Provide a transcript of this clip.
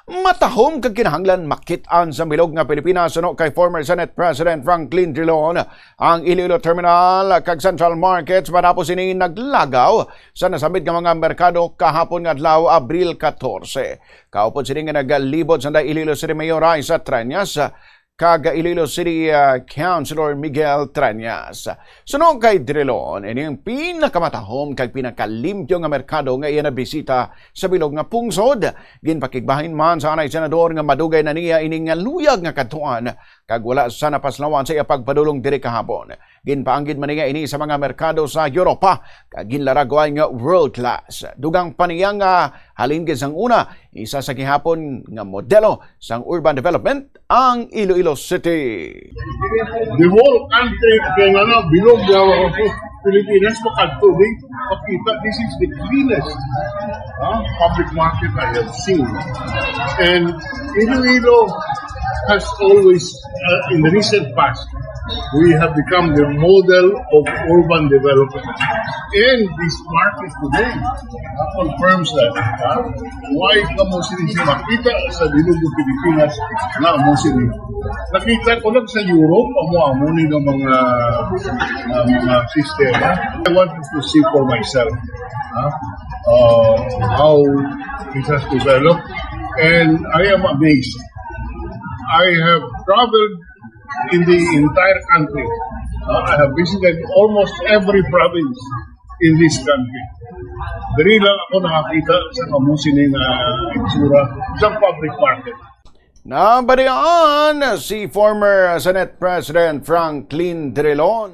Matahom kag kinahanglan makit-an sa bilog nga Pilipinas suno kay former Senate President Drilon ang Iloilo Terminal kag Central Markets matapos ini naglagaw sa nasabit nga mga merkado kahapon nga adlaw Abril 14. Kaupod sini nga nagalibot sa Iloilo City Mayor Isa Treñas kag Iloilo City Councilor Miguel Treñas. Suno kay Drilon, ini ang pinakamatahom kag pinakalimpyo nga merkado nga iya na bisita sa bilog nga pungsod. Ginpakigbahin man sa anay senador nga madugay na niya ini nga luyag nga kadtuan kag wala sa napaslawan sa iya pagpadulong diri kahapon. Ginpaanggid man niya ini sa mga merkado sa Europa kag ginlaragway nga world class. Dugang paniya nga halin gid sang una isa sa gihapon nga modelo sang urban development ang Iloilo City. The whole country kaya nga bilog na Pilipinas makatubig makita this is the cleanest public market I have seen. And Iloilo has always in the recent past we have become the model of urban development. And this market today confirms that. Why ka mo siya makita sa bilog ng Pilipinas na mo siya. Nakita ko lang sa Europe, amo-amuni ng mga sistema. I wanted to see for myself how it has developed. And I am amazed. I have traveled in the entire country. I have visited almost every province in this country. Drilon ako nakakita sa kamusining itsura sa public market. Nabalian si former Senate President Drilon.